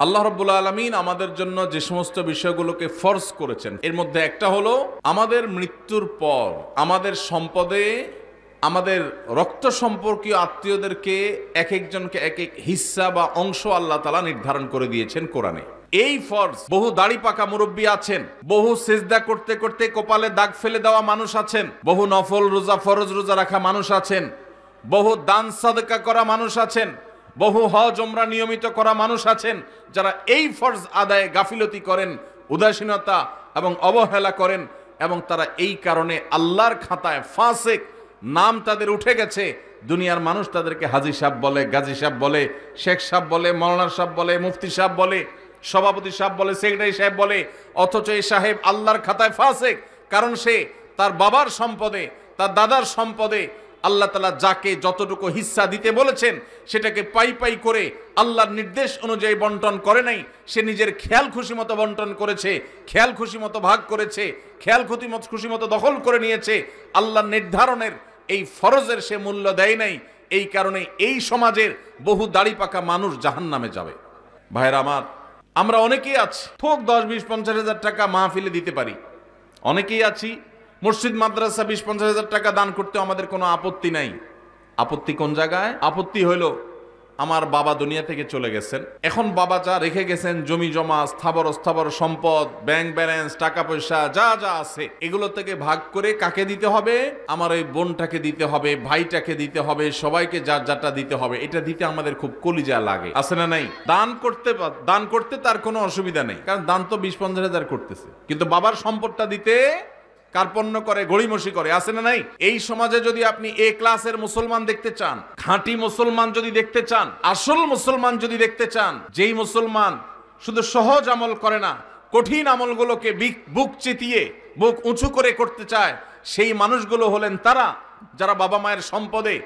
আল্লাহ রাব্বুল আলামিন আমাদের জন্য যে সমস্ত বিষয়গুলোকে ফরজ করেছেন এর মধ্যে একটা হলো আমাদের মৃত্যুর পর আমাদের সম্পদে আমাদের রক্ত সম্পর্কীয় আত্মীয়দেরকে এক একজনকে এক এক হিস্সা বা অংশ আল্লাহ তাআলা নির্ধারণ করে দিয়েছেন কোরআনে। এই ফরজ বহু দাড়ি পাকা মুরব্বী আছেন, বহু সিজদা করতে করতে কপালে দাগ ফেলে দেওয়া মানুষ আছেন, বহু নফল রোজা ফরজ রোজা রাখা মানুষ আছেন, বহু দান সাদকা করা মানুষ আছেন, বহু হজ ওমরা নিয়মিত করা মানুষ আছেন যারা এই ফরজ আদায়ে গাফিলতি করেন, উদাসীনতা এবং অবহেলা করেন এবং তারা এই কারণে আল্লাহর খাতায় ফাসিক নাম তাদের উঠে গেছে। দুনিয়ার মানুষ তাদেরকে হাজী সাহেব বলে, গাজী সাহেব বলে, শেখ সাহেব বলে, মৌলানা সাহেব বলে, মুফতি সাহেব বলে, সভাপতি সাহেব বলে, সেক্রেটারি সাহেব বলে, অথচ এই সাহেব আল্লাহর খাতায় ফাসিক। কারণ সে তার বাবার সম্পদে, তার দাদার সম্পদে আল্লাহ তাআলা যাকে যতটুকু হিস্সা দিতে বলেছেন সেটাকে পাই পাই করে আল্লাহর নির্দেশ অনুযায়ী বন্টন করে নাই। সে নিজের খেয়াল খুশি মতো বন্টন করেছে, খেয়াল খুশি মতো ভাগ করেছে, খেয়াল খুশি মতো দখল করে নিয়েছে। আল্লাহর নির্ধারণের এই ফরজের সে মূল্য দেয় নাই। এই কারণে এই সমাজের বহু দাড়ি পাকা মানুষ জাহান্নামে যাবে। ভাইরা আমার, আমরা অনেকেই আছি থোক 10, 20, 50 হাজার টাকা মাহফিলে দিতে পারি। অনেকেই আছি মসজিদ মাদ্রাসা 20, 50 হাজার টাকা দান করতে আমাদের কোনো আপত্তি নাই। আপত্তি কোন জায়গায়? আপত্তি হইল আমার বাবা দুনিয়া থেকে চলে গেছেন, এখন বাবা যা রেখে গেছেন জমি জমা স্থাবর অস্থাবর সম্পদ, ব্যাংক ব্যালেন্স, টাকা পয়সা যা যা আছে এগুলো থেকে ভাগ করে কাকে দিতে হবে? আমার ওই বোনটাকে দিতে হবে, ভাইটাকে দিতে হবে, সবাইকে যার যারটা দিতে হবে। এটা দিতে আমাদের খুব কলিজা লাগে, আছে না নাই? দান করতে তার কোনো অসুবিধা নেই, কারণ দান তো 20, 50 হাজার করতেছে, কিন্তু বাবার সম্পদটা দিতে কার্পণ্য করে, গড়িমসি করে, আছে না নাই? এই সমাজে যদি আপনি এ ক্লাসের মুসলমান দেখতে চান, খাঁটি মুসলমান যদি দেখতে চান, আসল মুসলমান যদি দেখতে চান, যেই মুসলমান শুধু সহজ আমল করে না, কঠিন আমলগুলোকে বুক চিতিয়ে বুক উঁচু করে করতে চায়, সেই মানুষগুলো হলেন তারা যারা বাবা মায়ের সম্পদে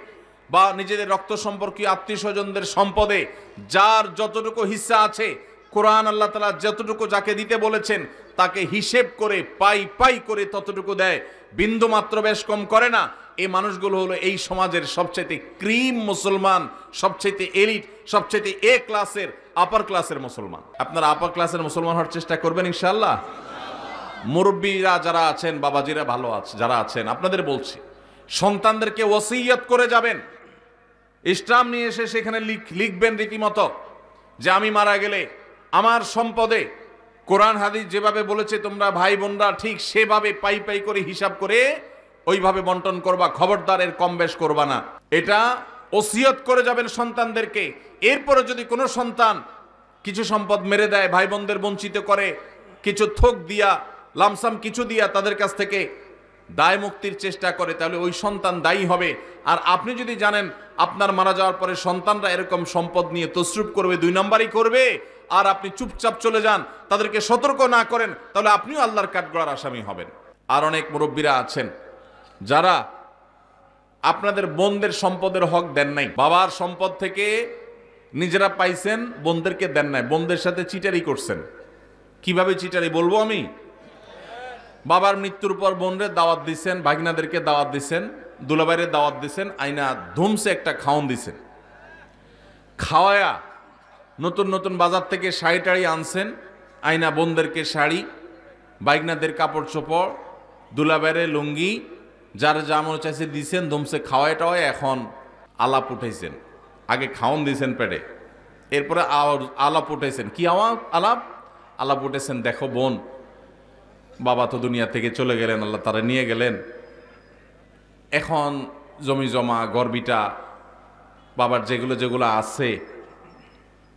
বা নিজেদের রক্ত সম্পর্কীয় আত্মীয় স্বজনদের সম্পদে যার যতটুকু হিস্সা আছে, কোরআন আল্লাহ তাআলা যতটুকু যাকে দিতে বলেছেন তাকে হিসেব করে পাই পাই করে ততটুকু দেয়, বিন্দু মাত্র বেশ কম করে না। এই মানুষগুলো হলো এই সমাজের সবচেয়ে ক্রিম মুসলমান, সবচেয়ে এলিট, সবচেয়ে এ ক্লাসের, আপার ক্লাসের মুসলমান। আপনারা আপার ক্লাসের মুসলমান হওয়ার চেষ্টা করবেন ইনশাআল্লাহ। মুরব্বীরা যারা আছেন, বাবাজিরা ভালো আছে যারা আছেন, আপনাদের বলছি সন্তানদেরকে ওসিয়ত করে যাবেন, ইসলাম নিয়ে এসে সেখানে লিখবেন রীতিমতো যে আমি মারা গেলে আমার সম্পদে কোরআন হাদিস যেভাবে বলেছে তোমরা ভাই বোনরা ঠিক সেভাবে পাই পাই করে হিসাব করে ওইভাবে বন্টন করবা, খবরদার এর কম বেশ করবা না। এটা ওসিয়ত করে যাবেন সন্তানদেরকে। এরপরে যদি কোনো সন্তান কিছু সম্পদ মেরে দেয়, ভাই বোনদের বঞ্চিত করে, কিছু থোক দিয়া, লামসাম কিছু দিয়া তাদের কাছ থেকে দায় মুক্তির চেষ্টা করে, তাহলে ওই সন্তান দায়ী হবে। আর আপনি যদি জানেন আপনার মারা যাওয়ার পরে সন্তানরা এরকম সম্পদ নিয়ে তসরুপ করবে, 2 নম্বরই করবে, আর আপনি চুপচাপ চলে যান, তাদেরকে সতর্ক না করেন, তাহলে আপনিও আল্লাহর কাঠগড়ার আসামি হবেন। আর অনেক মুরব্বীরা আছেন যারা আপনাদের বোনদের সম্পদের হক দেন নাই, বাবার সম্পদ থেকে নিজেরা পাইছেন, বোনদেরকে দেন নাই, বোনদের সাথে চিটারি করছেন। কিভাবে চিটারি বলবো আমি? বাবার মৃত্যুর পর বোনদের দাওয়াত দিচ্ছেন, ভাগিনাদেরকে দাওয়াত দিচ্ছেন, দুলাভাইয়ের দাওয়াত দিচ্ছেন, আইনা ধুমসে একটা খাওন দিছেন, খাওয়ায়া নতুন নতুন বাজার থেকে শাড়ি টাড়ি আনছেন, আইনা বোনদেরকে শাড়ি, বাইগনাদের কাপড় চোপড়, দুলাভাইয়ের লুঙ্গি, যার যা মনে চাইছে দিছেন, ধুমসে খাওয়ায় টাওয়ায় এখন আলাপ উঠাইছেন। আগে খাওন দিয়েছেন পেটে, এরপরে আলাপ উঠাইছেন। কি আলাপ উঠেছেন, দেখো বোন, বাবা তো দুনিয়া থেকে চলে গেলেন, আল্লাহ তারা নিয়ে গেলেন, এখন জমি জমা গর্বিটা বাবার যেগুলো যেগুলো আছে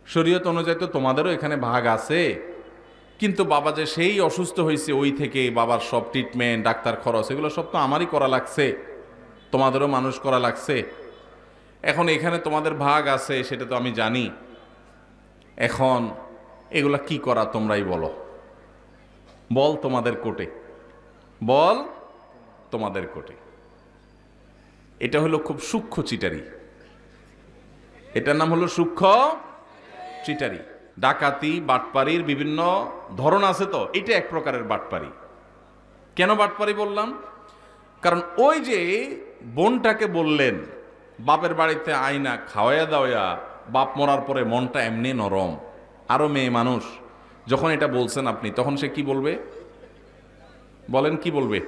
শরীয়ত অনুযায়ী তো তোমাদেরও এখানে ভাগ আছে, কিন্তু বাবা যে সেই অসুস্থ হয়েছে ওই থেকে বাবার সব ট্রিটমেন্ট, ডাক্তার খরচ এগুলো সব তো আমারই করা লাগছে, তোমাদেরও মানুষ করা লাগছে, এখন এখানে তোমাদের ভাগ আছে সেটা তো আমি জানি, এখন এগুলা কি করা তোমরাই বলো, বল তোমাদের কোটে, বল তোমাদের কোটে। এটা হলো খুব সূক্ষ্ম চিটারি, এটার নাম হলো সূক্ষ্ম চিটারি। ডাকাতি, বাটপারির বিভিন্ন ধরন আছে, তো এটা এক প্রকারের বাটপারি। কেন বাটপারি বললাম? কারণ ওই যে বোনটাকে বললেন বাপের বাড়িতে আইনা খাওয়াইয়া দাওয়া, বাপ মরার পরে মনটা এমনি নরম, আরো মেয়ে মানুষ, যখন এটা বলছেন আপনি, তখন সে কি বলবে? বলেন কি বলবে?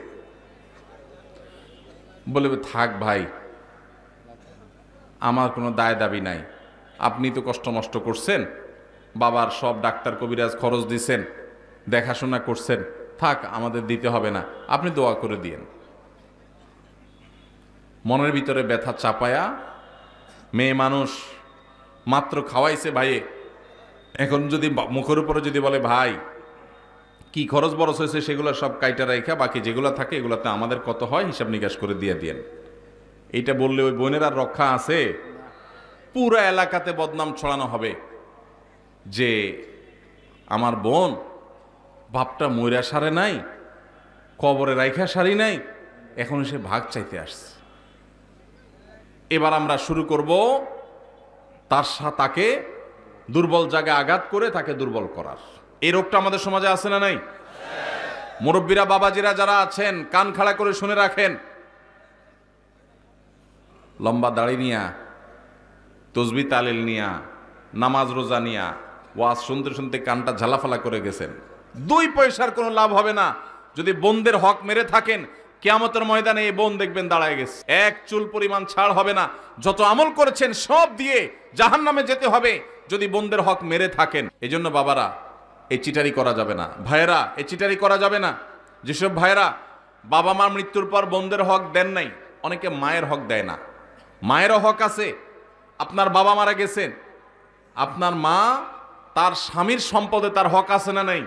বলবে থাক ভাই, আমার কোনো দায় দাবি নাই, আপনি তো কষ্ট মষ্ট করছেন, বাবার সব ডাক্তার কবিরাজ খরচ দিছেন, দেখাশোনা করছেন, থাক আমাদের দিতে হবে না, আপনি দোয়া করে দিয়েন। মনের ভিতরে ব্যথা চাপায়া মেয়ে মানুষ মাত্র খাওয়াইছে ভাইয়ে, এখন যদি মুখের উপরে যদি বলে ভাই কি খরচ বরচ হয়েছে সেগুলো সব কাইটা রাইখা বাকি যেগুলো থাকে এগুলোতে আমাদের কত হয় হিসাব নিকাশ করে দিয়ে দিয়েন, এইটা বললে ওই বোনের আর রক্ষা আছে? পুরো এলাকাতে বদনাম ছড়ানো হবে যে আমার বোন বাপটা মইরা সারে নাই, কবরে রাইখা সারি নাই, এখন সে ভাগ চাইতে আসছে। এবার আমরা শুরু করব তাকে দুর্বল জায়গায় আঘাত করে তাকে দুর্বল করার। এই রোগটা আমাদের সমাজে আছে না নাই? মুরব্বীরা বাবাজিরা যারা আছেন কান খাড়া করে শুনে রাখেন, লম্বা দাড়ি নিয়া, তসবি তালিল নিয়া, নামাজ রোজা নিয়া ওয়াজ শুনতে শুনতে কানটা ঝালাফালা করে গেছেন, 2 পয়সার কোনো লাভ হবে না। যদি বোনদের হক মেরে থাকেন, কিয়ামতের ময়দানে এই বোন দেখবেন দাঁড়ায় গেছে, 1 চুল পরিমাণ ছাড় হবে না। যত আমল করেছেন সব দিয়ে জাহান্নামে যেতে হবে যদি বোনদের হক মেরে থাকেন। এই জন্য বাবারা এই চিটারি করা যাবে না, ভাইয়েরা এই চিটারি করা যাবে না। যেসব ভাইয়েরা বাবা মার মৃত্যুর পর বোনদের হক দেন নাই, অনেকে মায়ের হক দেয় না, মায়েরও হক আছে। আপনার বাবা মারা গেছেন, আপনার মা তার স্বামীর সম্পদে তার হক আছে না নাই?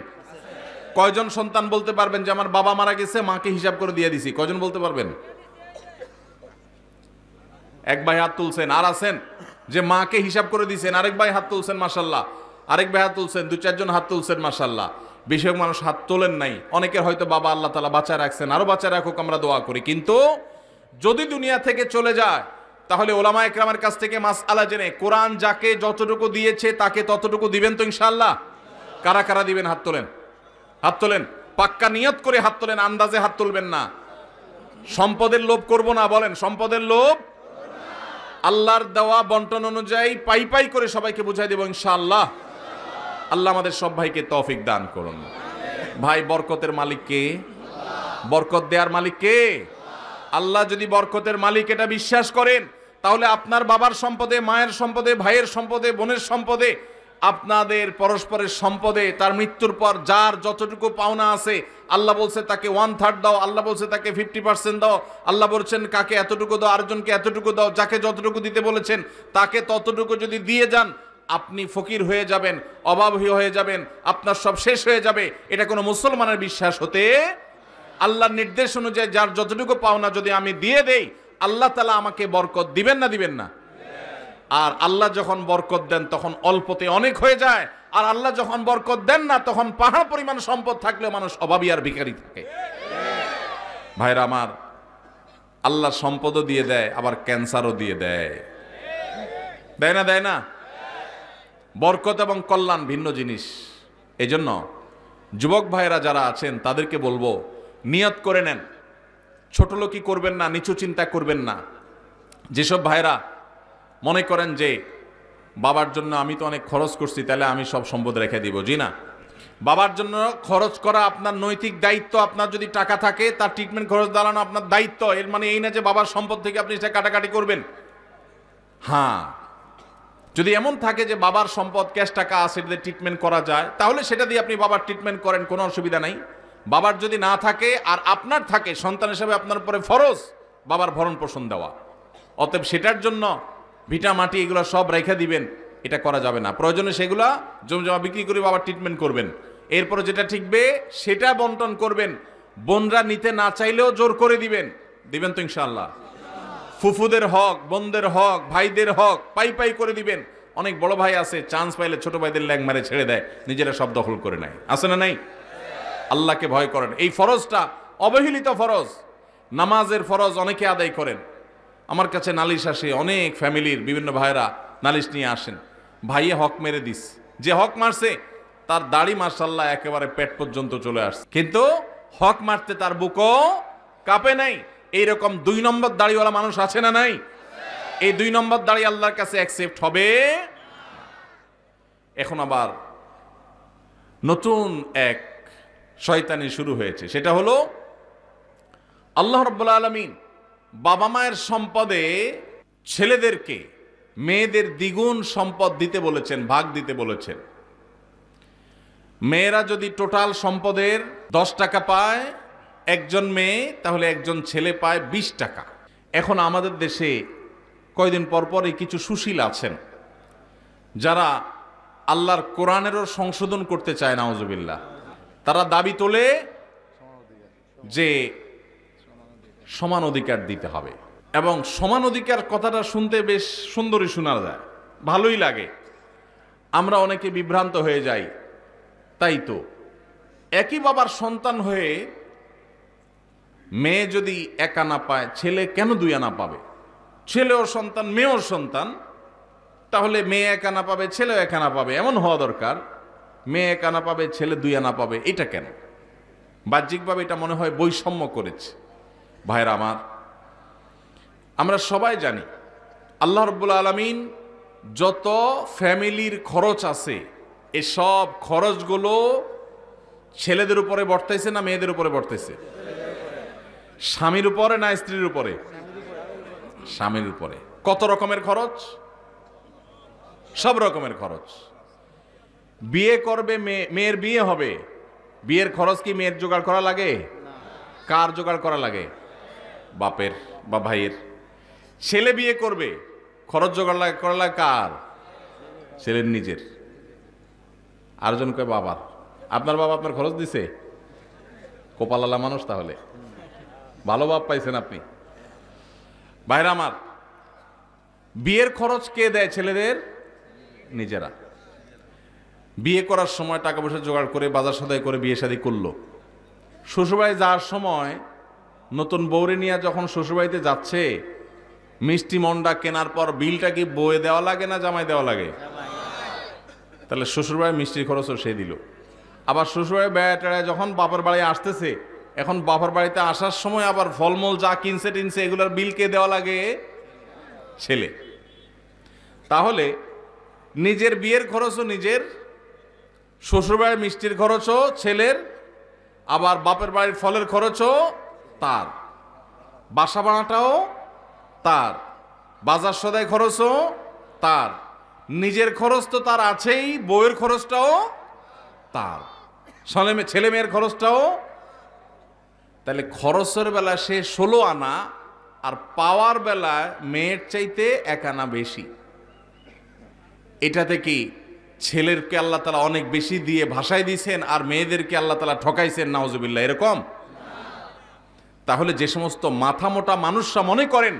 কয়জন সন্তান বলতে পারবেন যে আমার বাবা মারা গেছে, মাকে হিসাব করে দিয়ে দিছি? কয়জন বলতে পারবেন? এক ভাই হাত তুলছেন। আর আছেন যে মাকে হিসাব করে দিয়েছেন? আরেক ভাই হাত তুলছেন মাশাল্লাহ, আরেক ভাই হাত তুলছেন, 2-4 জন হাত তুলছেন মাশাল্লাহ। বেশিরভাগ মানুষ হাত তোলেন নাই। অনেকের হয়তো বাবা আল্লাহ তাআলা বাঁচায় রাখছেন, আরো বাঁচায় রাখুক, আমরা দোয়া করি। কিন্তু যদি দুনিয়া থেকে চলে যায় তাহলে ওলামা একরামের কাছ থেকে মাসআলা জেনে কোরআন যাকে যতটুকু দিয়েছে তাকে ততটুকু দিবেন তো ইনশাআল্লাহ? কারা কারা দিবেন? হাত তোলেন, হাত তোলেন, পাক্কা নিয়ত করে হাত তোলেন, আন্দাজে হাত তুলবেন না। সম্পদের লোভ করব না, বলেন সম্পদের লোভ। আল্লাহর দেওয়া বন্টন অনুযায়ী পাই পাই করে সবাইকে বুঝাই দেব ইনশাআল্লাহ। আল্লাহ আমাদের সব ভাইকে তৌফিক দান করুন। ভাই বরকতের মালিক কে? বরকত দেওয়ার মালিক কে? আল্লাহ। যদি বরকতের মালিক এটা বিশ্বাস করেন, তাহলে আপনার বাবার সম্পদে, মায়ের সম্পদে, ভাইয়ের সম্পদে, বোনের সম্পদে, আপনাদের পরস্পরের সম্পদে তার মৃত্যুর পর যার যতটুকু পাওনা আছে, আল্লাহ বলছে তাকে 1/3 দাও, আল্লাহ বলছে তাকে 50% দাও, আল্লাহ বলছেন কাকে এতটুকু দাও, আরেকজনকে এতটুকু দাও, যাকে যতটুকু দিতে বলেছেন তাকে ততটুকু যদি দিয়ে যান, আপনি ফকির হয়ে যাবেন, অভাবী হয়ে যাবেন, আপনার সব শেষ হয়ে যাবে। এটা কোনো মুসলমানের বিশ্বাস হতে, আল্লাহর নির্দেশ অনুযায়ী যার যতটুকু পাওনা যদি আমি দিয়ে দেই, আল্লাহ তাআলা আমাকে বরকত দিবেন না দিবেন না? আর আল্লাহ যখন বরকত দেন তখন অল্পতে অনেক হয়ে যায়, আর আল্লাহ যখন বরকত দেন না তখন পাহাড় পরিমাণ সম্পদ থাকলেও মানুষ অভাবী আর ভিখারি থাকে। ভাইরা আমার, আল্লাহ সম্পদও দিয়ে দেয়, আবার ক্যান্সারও দিয়ে দেয়, দেয় না? দেয় না? বরকত এবং কল্যাণ ভিন্ন জিনিস। এজন্য যুবক ভাইরা যারা আছেন তাদেরকে বলবো, নিয়ত করে নেন, ছোট লোকই করবেন না, নিচু চিন্তা করবেন না। যেসব ভাইরা মনে করেন যে বাবার জন্য আমি তো অনেক খরচ করছি, তাহলে আমি সব সম্পদ রেখে দিব, জি না। বাবার জন্য খরচ করা আপনার নৈতিক দায়িত্ব। আপনার যদি টাকা থাকে তার ট্রিটমেন্ট খরচ দাঁড়ানো আপনার দায়িত্ব। এর মানে এই না যে বাবার সম্পদ থেকে আপনি সেটা কাটাকাটি করবেন। হ্যাঁ, যদি এমন থাকে যে বাবার সম্পদ ক্যাশ টাকা আছে, সেটা দিয়ে ট্রিটমেন্ট করা যায়, তাহলে সেটা দিয়ে আপনি বাবার ট্রিটমেন্ট করেন, কোনো অসুবিধা নাই। বাবার যদি না থাকে আর আপনার থাকে, সন্তান হিসেবে আপনার উপরে ফরজ বাবার ভরণ পোষণ দেওয়া। অতএব সেটার জন্য ভিটা মাটি এগুলো সব রেখে দিবেন, এটা করা যাবে না। প্রয়োজনে সেগুলা জমজমা বিক্রি করে বাবার ট্রিটমেন্ট করবেন। এরপরে যেটা ঠিকবে সেটা বন্টন করবেন। বোনরা নিতে না চাইলেও জোর করে দিবেন, দিবেন তো ইনশাআল্লাহ? ফুফুদের হক, বোনদের হক, ভাইদের হক পাই পাই করে দিবেন। অনেক বড় ভাই আছে, চান্স পাইলে ছোট ভাইদের ল্যাং মারে ছেড়ে দেয়, নিজেরা সব দখল করে নেয়, আছে না নাই? আল্লাহকে ভয় করেন। এই ফরজটা অবহেলিত ফরজ, নামাজের ফরজ অনেকে আদায় করেন। আমার কাছে নালিশ আসে, অনেক ফ্যামিলির বিভিন্ন ভাইরা নালিশ নিয়ে আসেন, ভাইয়ে হক মেরে দিস, যে হক মারছে তার দাড়ি মাশাআল্লাহ একেবারে পেট পর্যন্ত চলে আসছে, কিন্তু হক মারতে তার বুকও কাঁপে নাই। এইরকম 2 নম্বর দাড়িওয়ালা মানুষ আছে না নাই? এই 2 নম্বর দাড়ি আল্লাহর কাছে অ্যাকসেপ্ট হবে। এখন আবার নতুন এক শয়তানি শুরু হয়েছে। সেটা হলো আল্লাহ রাব্বুল আলামিন বাবা মায়ের সম্পদে ছেলেদেরকে মেয়েদের দ্বিগুণ সম্পদ দিতে বলেছেন, ভাগ দিতে বলেছেন। মেয়েরা যদি টোটাল সম্পদের 10 টাকা পায় একজন মেয়ে, তাহলে একজন ছেলে পায় 20 টাকা। এখন আমাদের দেশে কয়দিন পর পরই কিছু সুশীল আছেন যারা আল্লাহর কোরআনেরও সংশোধন করতে চায়, নাউজুবিল্লাহ। তারা দাবি তোলে যে সমান অধিকার দিতে হবে, এবং সমান অধিকার কথাটা শুনতে বেশ সুন্দরই শোনা যায়, ভালোই লাগে। আমরা অনেকে বিভ্রান্ত হয়ে যাই। তাই তো একই বাবার সন্তান হয়ে মেয়ে যদি 1 আনা পায়, ছেলে কেন 2 আনা পাবে? ছেলেও সন্তান, মেয়েও সন্তান, তাহলে মেয়ে 1 আনা পাবে, ছেলেও 1 আনা পাবে, এমন হওয়া দরকার। মেয়ে 1 আনা পাবে, ছেলে 2 আনা পাবে, এটা কেন? বাহ্যিকভাবে এটা মনে হয় বৈষম্য করেছে। ভাইরা আমার, আমরা সবাই জানি আল্লাহ রাব্বুল আলামিন যত ফ্যামিলির খরচ আছে, এসব খরচগুলো ছেলেদের উপরে বর্তাইছে না মেয়েদের উপরে বর্তাইছে? স্বামীর উপরে না স্ত্রীর উপরে? স্বামীর উপরে। কত রকমের খরচ? সব রকমের খরচ। বিয়ে করবে, মেয়ের বিয়ে হবে, বিয়ের খরচ কি মেয়ের জোগাড় করা লাগে? কার জোগাড় করা লাগে? বাপের বা ভাইয়ের। ছেলে বিয়ে করবে, খরচ জোগাড় করা লাগে কার? ছেলের নিজের। আরেকজন কয় বাবার। আপনার বাবা আপনার খরচ দিছে? কপালালা মানুষ, তাহলে ভালো বাপ পাইছেন আপনি। ভাইরা আমার, বিয়ের খরচ কে দেয়? ছেলেদের নিজেরা। বিয়ে করার সময় টাকা পয়সা জোগাড় করে বাজার সদাই করে বিয়ে শাদী করলো। শ্বশুরবাড়ি যাওয়ার সময় নতুন বউরে নিয়ে যখন শ্বশুরবাড়িতে যাচ্ছে, মিষ্টি মন্ডা কেনার পর বিলটা কি বয়ে দেওয়া লাগে না জামাই দেওয়া লাগে? তাহলে শ্বশুরবাড়ির মিষ্টির খরচও সে দিল। আবার শ্বশুরবাড়ি বেড়ায় যখন বাপের বাড়ি আসতেছে, এখন বাপের বাড়িতে আসার সময় আবার ফলমূল যা কিনছে টিনছে এগুলোর বিল কে দেওয়া লাগে? ছেলে। তাহলে নিজের বিয়ের খরচও নিজের, শ্বশুরবাড়ির মিষ্টির খরচও ছেলের, আবার বাপের বাড়ির ফলের খরচও তার, বাসা ভাড়াটাও তার, বাজার সদাই খরচও তার, নিজের খরচ তো তার আছেই, বউয়ের খরচটাও তার, ছেলে মেয়ের খরচটাও। তাহলে খরচের বেলা সে 16 আনা, আর পাওয়ার বেলায় মেয়ের চাইতে 1 আনা বেশি। এটাতে কি ছেলেরকে আল্লাহ তাআলা অনেক বেশি দিয়ে ভাষায় দিয়েছেন আর মেয়েদেরকে আল্লাহ তাআলা ঠকাইছেন? নাউজুবিল্লাহ, এরকম? তাহলে যে সমস্ত মাথা মোটা মানুষরা মনে করেন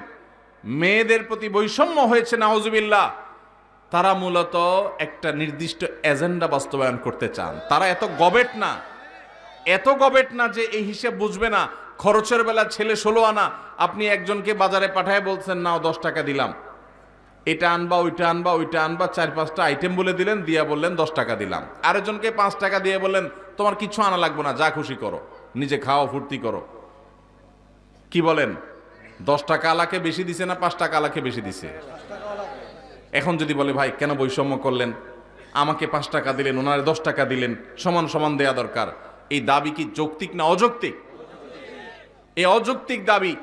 মেয়েদের প্রতি বৈষম্য হয়েছে, নাউজুবিল্লাহ, তারা মূলত একটা নির্দিষ্ট এজেন্ডা বাস্তবায়ন করতে চান। তারা এত গবেট না যে এই হিসেব বুঝবে না। খরচের বেলা ছেলে 16 আনা, আপনি একজনকে বাজারে পাঠায় বলছেন নাও 10 টাকা দিলাম, এটা আনবা ওইটা আনবা ওইটা আনবা, 4-5টা আইটেম বলে দিলেন, দিয়া বললেন 10 টাকা দিলাম। আরেকজনকে 5 টাকা দিয়ে বললেন তোমার কিছু আনা লাগবে না, যা খুশি করো, নিজে খাও, ফুর্তি করো। কি বলেন? 10 টাকা আলাকে বেশি দিছে না 5 টাকা আলাকে বেশি দিছে? এখন যদি বলে ভাই কেন বৈষম্য করলেন, আমাকে 5 টাকা দিলেন, ওনারে 10 টাকা দিলেন, সমান সমান দেয়া দরকার, এই দাবি কি যৌক্তিক না অযৌক্তিক? এই অযৌক্তিক দাবি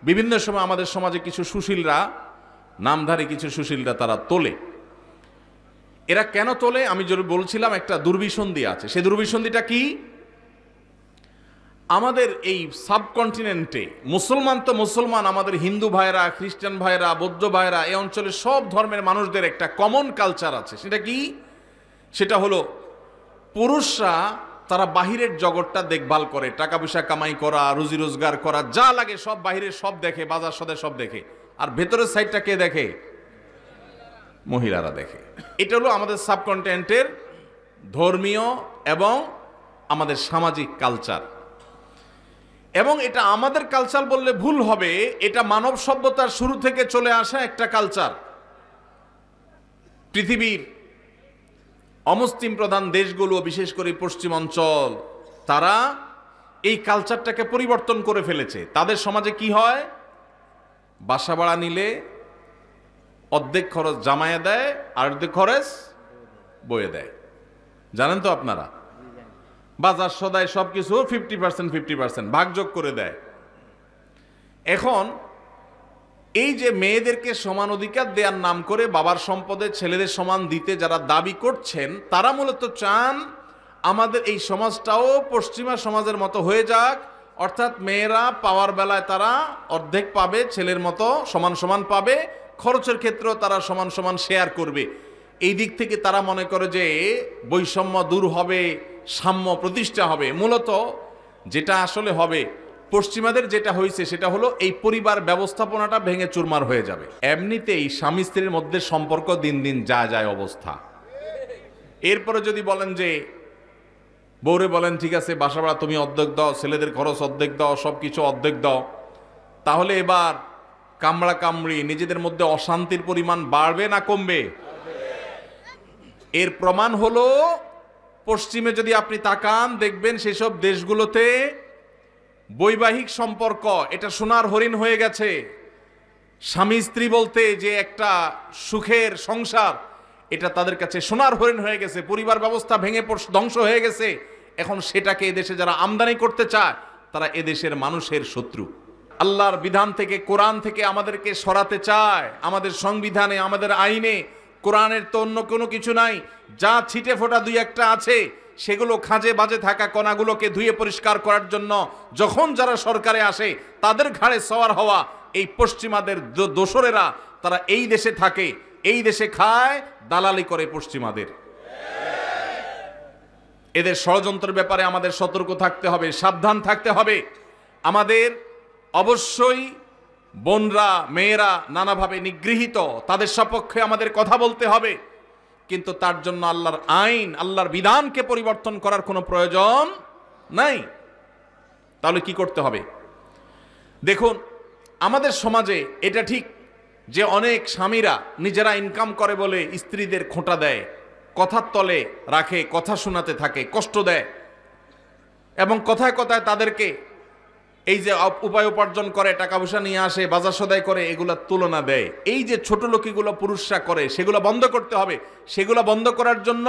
বিভিন্ন সময় আমাদের সমাজে কিছু সুশীলরা, নামধারী কিছু সুশীলরা তারা তোলে। এরা কেন তোলে? আমি যদি বলছিলাম একটা দুর্বিসন্ধি আছে। সেই দুর্বিসন্ধিটা কি? আমাদের এই সাবকন্টিনেন্টে মুসলমান তো মুসলমান, আমাদের হিন্দু ভাইরা, খ্রিস্টান ভাইরা, বৌদ্ধ ভাইরা, এই অঞ্চলের সব ধর্মের মানুষদের একটা কমন কালচার আছে। সেটা কি? সেটা হলো পুরুষরা তারা বাহিরের জগৎটা দেখভাল করে, টাকা পয়সা কামাই করা, রুজি রোজগার করা, যা লাগে সব বাহিরের সব দেখে, বাজার সদাই সব দেখে। আর ভেতরের সাইডটা কে দেখে? মহিলারা দেখে। এটা হলো আমাদের সাবকন্টিনেন্টের ধর্মীয় এবং আমাদের সামাজিক কালচার। এবং এটা আমাদের কালচার বললে ভুল হবে, এটা মানব সভ্যতার শুরু থেকে চলে আসা একটা কালচার। পৃথিবীর অমুসলিম প্রধান দেশগুলো, বিশেষ করে পশ্চিম অঞ্চল, তারা এই কালচারটাকে পরিবর্তন করে ফেলেছে। তাদের সমাজে কি হয়? বাসা ভাড়া নিলে অর্ধেক খরচ জামাইয়ে দেয় আর অর্ধেক খরচ বয়ে দেয়। জানেন তো আপনারা? বাজার সদায় সবকিছু 50% 50% ভাগযোগ করে দেয়। এখন এই যে মেয়েদেরকে সমান অধিকার দেওয়ার নাম করে বাবার সম্পদে ছেলেদের সমান দিতে যারা দাবি করছেন, তারা মূলত চান আমাদের এই সমাজটাও পশ্চিমা সমাজের মতো হয়ে যাক, অর্থাৎ মেয়েরা পাওয়ার বেলায় তারা অর্ধেক পাবে, ছেলের মতো সমান সমান পাবে, খরচের ক্ষেত্রেও তারা সমান সমান শেয়ার করবে। এই দিক থেকে তারা মনে করে যে বৈষম্য দূর হবে, সাম্য প্রতিষ্ঠা হবে। মূলত যেটা আসলে হবে, পশ্চিমাদের যেটা হয়েছে সেটা হলো এই পরিবার ব্যবস্থাপনাটা ভেঙে চুরমার হয়ে যাবে। এমনিতেই স্বামী স্ত্রীর মধ্যে সম্পর্ক দিন দিন যায় অবস্থা। এরপরে যদি বলেন যে বউরে বলেন ঠিক আছে বাসা ভাড়া তুমি অর্ধেক দাও, ছেলেদের খরচ অর্ধেক দাও, সব কিছু অর্ধেক দাও, তাহলে এবার কামড়া কামড়ি নিজেদের মধ্যে অশান্তির পরিমাণ বাড়বে না কমবে? এর প্রমাণ হলো পশ্চিমে যদি আপনি তাকান দেখবেন সেসব দেশগুলোতে বৈবাহিক সম্পর্ক এটা সোনার হরিণ হয়ে গেছে। স্বামী স্ত্রী বলতে যে একটা সুখের সংসার, এটা তাদের কাছে সোনার হরিণ হয়ে গেছে। পরিবার ব্যবস্থা ভেঙে ধ্বংস হয়ে গেছে। এখন সেটাকে এদেশে যারা আমদানি করতে চায় তারা এদেশের মানুষের শত্রু। আল্লাহর বিধান থেকে, কোরআন থেকে আমাদেরকে সরাতে চায়। আমাদের সংবিধানে, আমাদের আইনে কোরআনের তো অন্য কোনো কিছু নাই। যা ছিটে ফোটা দুই একটা আছে, সেগুলো খাঁজে বাজে থাকা কণাগুলোকে ধুয়ে পরিষ্কার করার জন্য যখন যারা সরকারে আসে তাদের ঘাড়ে সওয়ার হওয়া এই পশ্চিমাদের দোসরেরা, তারা এই দেশে থাকে, এই দেশে খায়, দালালি করে পশ্চিমাদের। এদের ষড়যন্ত্রের ব্যাপারে আমাদের সতর্ক থাকতে হবে, সাবধান থাকতে হবে। আমাদের অবশ্যই বোনরা, মেয়েরা নানাভাবে নিগৃহীত, তাদের সপক্ষে আমাদের কথা বলতে হবে, কিন্তু তার জন্য আল্লাহর আইন, আল্লাহর বিধানকে পরিবর্তন করার কোনো প্রয়োজন নাই। তাহলে কি করতে হবে? দেখুন, আমাদের সমাজে এটা ঠিক যে অনেক স্বামীরা নিজেরা ইনকাম করে বলে স্ত্রীদের খোঁটা দেয়, কথার তলে রাখে, কথা শোনাতে থাকে, কষ্ট দেয়, এবং কথায় কথায় তাদেরকে এই যে উপায় উপার্জন করে, টাকা পয়সা নিয়ে আসে, বাজার সদাই করে, এগুলোর তুলনা দেয়। এই যে ছোট লোকিগুলো পুরুষরা করে, সেগুলো বন্ধ করতে হবে। সেগুলো বন্ধ করার জন্য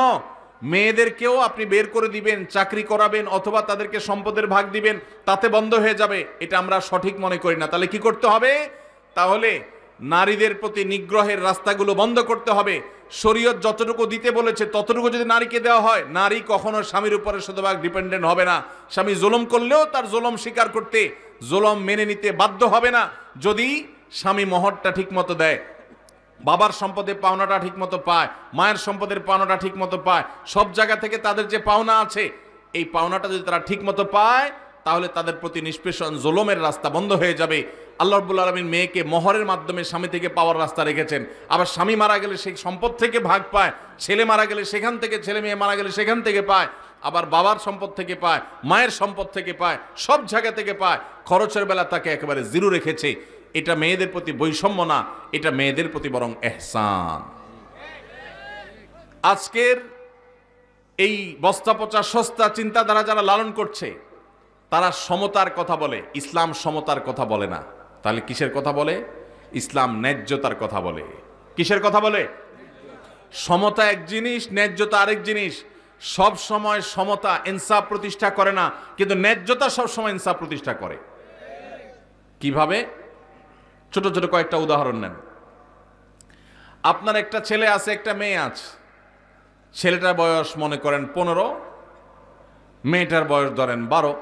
মেয়েদেরকেও আপনি বের করে দিবেন, চাকরি করাবেন, অথবা তাদেরকে সম্পদের ভাগ দিবেন, তাতে বন্ধ হয়ে যাবে। এটা আমরা সঠিক মনে করি না। তাহলে কি করতে হবে? তাহলে নারীদের প্রতি নিগ্রহের রাস্তাগুলো বন্ধ করতে হবে। শরীয়ত যতটুকু দিতে বলেছে ততটুকু যদি নারীকে দেওয়া হয়, নারী কখনো স্বামীর উপরে শতভাগ ডিপেন্ডেন্ট হবে না। স্বামী জুলুম করলেও তার জুলুম স্বীকার করতে, জুলুম মেনে নিতে বাধ্য হবে না, যদি স্বামী মহরটা ঠিক মতো দেয়, বাবার সম্পদের পাওনাটা ঠিক মতো পায়, মায়ের সম্পদের পাওনাটা ঠিক মতো পায়, সব জায়গা থেকে তাদের যে পাওনা আছে এই পাওনাটা যদি তারা ঠিক মতো পায়, তাহলে তাদের প্রতি নিষ্পেষণ জুলুমের রাস্তা বন্ধ হয়ে যাবে। আল্লাহ রাব্বুল আলামিন মেয়েকে মহরের মাধ্যমে স্বামী থেকে পাওয়ার রাস্তা রেখেছেন। আবার স্বামী মারা গেলে সেই সম্পদ থেকে ভাগ পায়, ছেলে মারা গেলে সেখান থেকে, ছেলে মেয়ে মারা গেলে সেখান থেকে পায়, আবার বাবার সম্পদ থেকে পায়, মায়ের সম্পদ থেকে পায়, সব জায়গা থেকে পায়। খরচের বেলা তাকে একেবারে জিরো রেখেছে। এটা মেয়েদের প্রতি বৈষম্য না, এটা মেয়েদের প্রতি বরং এহসান। আজকের এই বস্তা পচা সস্তা চিন্তাধারা যারা লালন করছে, তারা সমতার কথা বলে, ইসলাম সমতার কথা বলে না। তাহলে কিসের কথা বলে? ইসলাম ন্যায্যতার কথা বলে। কিসের কথা বলে? সমতা এক জিনিস, ন্যায্যতা আরেক জিনিস। সব সময় সমতা ইনসাফ প্রতিষ্ঠা করে না, কিন্তু ন্যায্যতা সব সময় ইনসাফ প্রতিষ্ঠা করে। কিভাবে? ছোট ছোট কয়েকটা উদাহরণ নেন। আপনার একটা ছেলে আছে, একটা মেয়ে আছে। ছেলেটার বয়স মনে করেন 15, মেয়েটার বয়স ধরেন 12।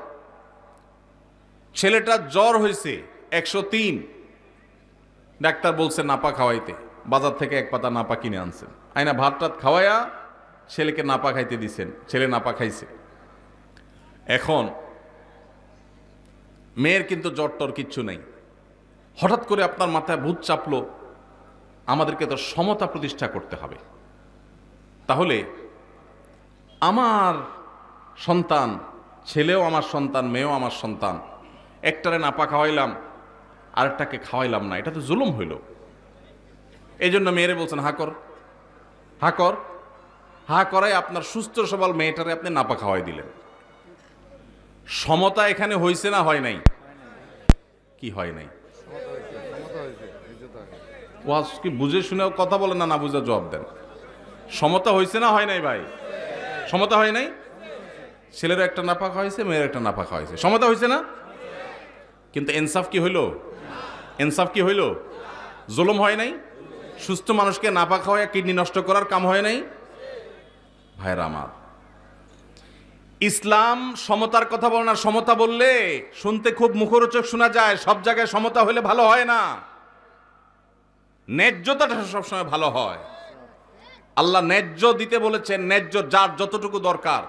ছেলেটার জ্বর হয়েছে 103, ডাক্তার বলছে নাপা খাওয়াইতে, বাজার থেকে এক পাতা নাপা কিনে আনছেন, আইনা ভাত টাত খাওয়াইয়া ছেলেকে নাপা খাইতে দিছেন, ছেলে নাপা খাইছে। এখন মেয়ের কিন্তু জ্বর টর কিচ্ছু নাই। হঠাৎ করে আপনার মাথায় ভূত চাপলো, আমাদেরকে তো সমতা প্রতিষ্ঠা করতে হবে। তাহলে আমার সন্তান, ছেলেও আমার সন্তান, মেয়েও আমার সন্তান, একটারে নাপা খাওয়াইলাম, আরেকটাকে খাওয়াইলাম না, এটা তো জুলুম হইল। এই জন্য মেয়েরে বলছেন হা কর, হা কর, হা করাই আপনার সুস্থ সবল মেয়েটারে আপনি নাপা খাওয়াই দিলেন। সমতা এখানে হয়েছে না হয় নাই? কি হয় নাই? ওয়াজ কি বুঝে শুনে কথা বলেন, না বুঝে জবাব দেন। সমতা হয়েছে না হয় নাই ভাই? সমতা হয় নাই? ছেলেরও একটা নাপাকা হয়েছে, মেয়ের একটা নাপাকা হয়েছে, সমতা হয়েছে না? কিন্তু ইনসাফ কি হইল? ইনসাফ কি হইল? জুলুম হয় নাই? সুস্থ মানুষকে নাপাকা হয়ে কিডনি নষ্ট করার কাম হয় নাই? ভাইরা আমার, ইসলাম সমতার কথা বলে না। সমতা বললে শুনতে খুব মুখরোচক শোনা যায়, সব জায়গায় সমতা হলে ভালো হয় না। ন্যায্যতাটা সবসময় ভালো হয়। আল্লাহ ন্যায্য দিতে বলেছেন, ন্যায্য যার যতটুকু দরকার।